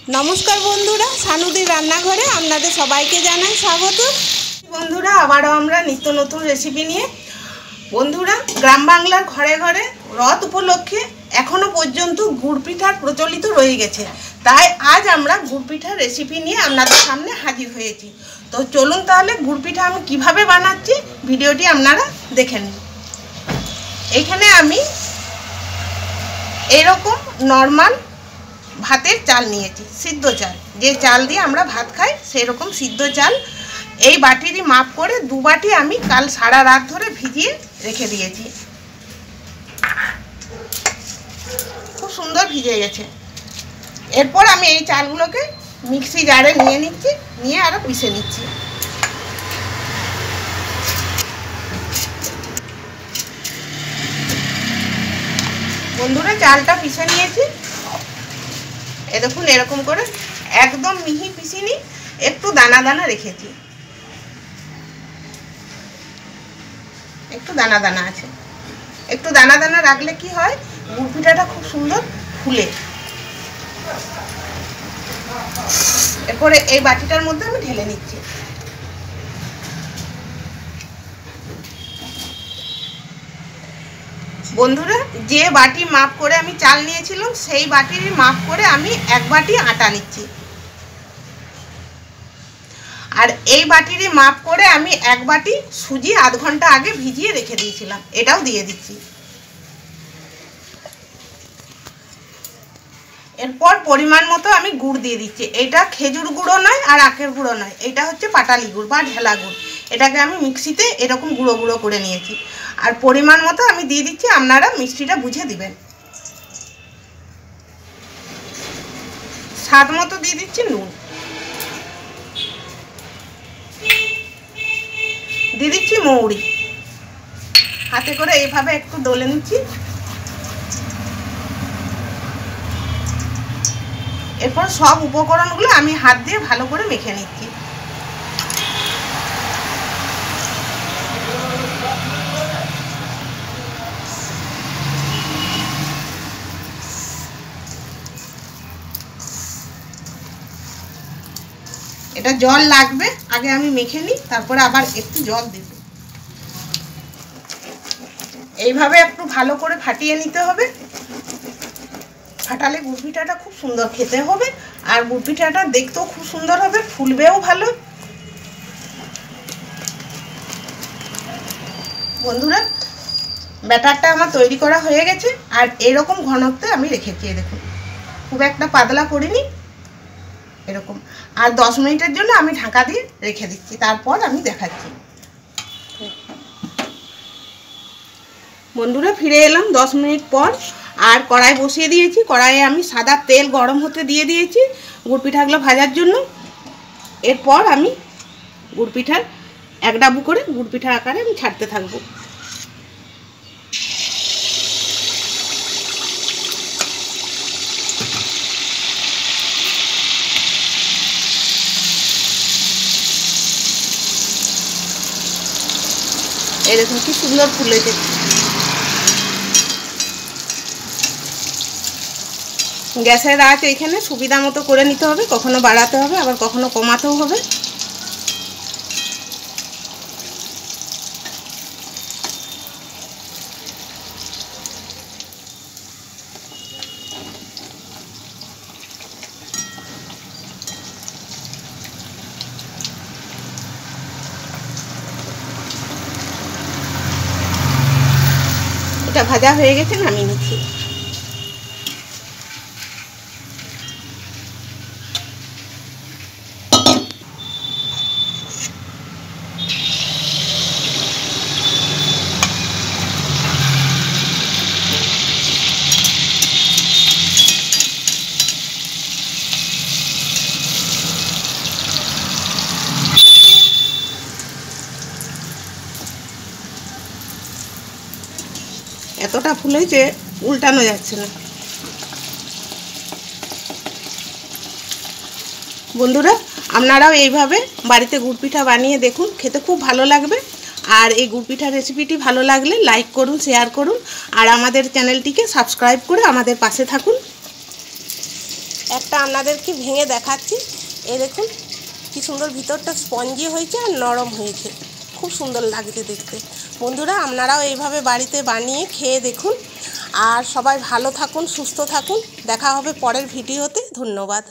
नमस्कार बंधुरा सानुदी रान्नाघरे आपनादेर सबाइके जानाई स्वागत। बंधुरा आबारो आमरा नित्य नतून रेसिपि निये बंधुरा ग्राम बांगलार घरे घरे रथ उपलक्षे एखोनो पर्यन्त गुड़ पिठार प्रचलित रये गेछे, ताई आज आमरा गुड़ पिठार रेसिपि निये आपनादेर सामने हाजिर हयेछि। तो चलुन ताहले गुड़ पिठा आमि किभाबे बानाच्छि भिडियोटी आपनारा देखे निन। एखाने आमि एरकम नर्माल भातेर चाल निয়েছি, সিদ্ধ চাল, যে চাল দিয়ে আমরা ভাত খাই সেই রকম সিদ্ধ চাল। এই বাটিরই মাপ করে দু বাটি আমি কাল সারা রাত ধরে ভিজিয়ে রেখে দিয়েছি। খুব সুন্দর ভিজে গেছে। এরপর আমি এই চালগুলোকে মিক্সি জারে নিয়ে নিচ্ছি, নিয়ে আরো পিষে নিচ্ছি। বন্ধুরা চালটা পিষে নিয়েছি। ए देखुन एरकम करे एकदम मिहि पिसिनी, एकटू दाना दाना रेखेছি, एकटू दाना दाना আছে। একটু দানা দানা রাখলে কি হয় গুড় পিঠাটা খুব সুন্দর ফুলে। এরপরে এই বাটিটার মধ্যে আমি ঢেলে নিচ্ছি। বন্ধুরা যে বাটি মাপ করে আমি চাল নিয়েছিলাম সেই বাটির মাপ করে আমি এক বাটি আটা নিচ্ছি, আর এই বাটির মাপ করে আমি এক বাটি সুজি আধ ঘন্টা আগে ভিজিয়ে রেখে দিয়েছিলাম, এটাও দিয়ে দিচ্ছি। এরপর পরিমাণ মতো আমি গুড় দিয়ে দিচ্ছি। এটা খেজুর গুঁড়ো নয় আর আখের গুঁড়ো নয়, এটা হচ্ছে পাটালি গুড় বা ঢেলা গুড়। এটাকে আমি মিক্সিতে এরকম গুঁড়ো গুঁড়ো করে নিয়েছি, আর পরিমাণ মতো আমি দিয়ে দিচ্ছি, আপনারা মিষ্টিটা বুঝে দিবেন। স্বাদ মতো দিয়ে দিচ্ছি নুন, দিয়ে দিচ্ছি মৌরি। হাতে করে এইভাবে একটু ডলে নিচ্ছি। এরপর সব উপকরণগুলো আমি হাত দিয়ে ভালো করে মেখে নিচ্ছি। এটা জল লাগবে, আগে আমি মেখে নিই, তারপরে আবার একটু জল দেব। এইভাবে একটু ভালো করে ফাটিয়ে নিতে হবে। ফাটালে গুড় পিঠাটা খুব সুন্দর খেতে হবে, আর গুড় পিঠাটা দেখতেও খুব সুন্দর হবে, ফুলবেও ভালো। বন্ধুরা ব্যাটারটা আমার তৈরি করা হয়ে গেছে, আর এরকম ঘনত্বে আমি রেখেছি। দেখুন খুব একটা পাতলা করিনি, এরকম। আর 10 মিনিটের জন্য আমি ঢাকা দিয়ে রেখে দিচ্ছি, তারপর আমি দেখাচ্ছি। বন্ধুরা ফিরে এলাম 10 মিনিট পর, আর কড়াই বসিয়ে দিয়েছি। কড়াইয়ে আমি সাদা তেল গরম হতে দিয়ে দিয়েছি গুড় পিঠাগুলো ভাজার জন্য। এরপর আমি গুড় পিঠার এক ডাবু করে গুড় পিঠা আকারে আমি ছাড়তে থাকবো। এই দেখুন কি সুন্দর ফুলেছে। গ্যাসের আঁচ এখানে সুবিধা মতো করে নিতে হবে, কখনো বাড়াতে হবে আবার কখনো কমাতেও হবে। এটা ভাজা হয়ে গেছে, নামিয়ে নিচ্ছি। এতটা ফুলেছে উল্টানো যাচ্ছে না। বন্ধুরা আপনারাও এইভাবে বাড়িতে গুড় পিঠা বানিয়ে দেখুন, খেতে খুব ভালো লাগবে। আর এই গুড় পিঠা রেসিপিটি ভালো লাগলে লাইক করুন, শেয়ার করুন, আর আমাদের চ্যানেলটিকে সাবস্ক্রাইব করে আমাদের পাশে থাকুন। একটা একটা আপনাদেরকে ভেঙে দেখাচ্ছি। এই দেখুন কি সুন্দর, ভিতরটা স্পঞ্জি হয়েছে আর নরম হয়েছে, খুব সুন্দর লাগছে দেখতে। বন্ধুরা আপনারাও এইভাবে বাড়িতে বানিয়ে খেয়ে দেখুন। আর সবাই ভালো থাকুন, সুস্থ থাকুন। দেখা হবে পরের ভিডিওতে। ধন্যবাদ।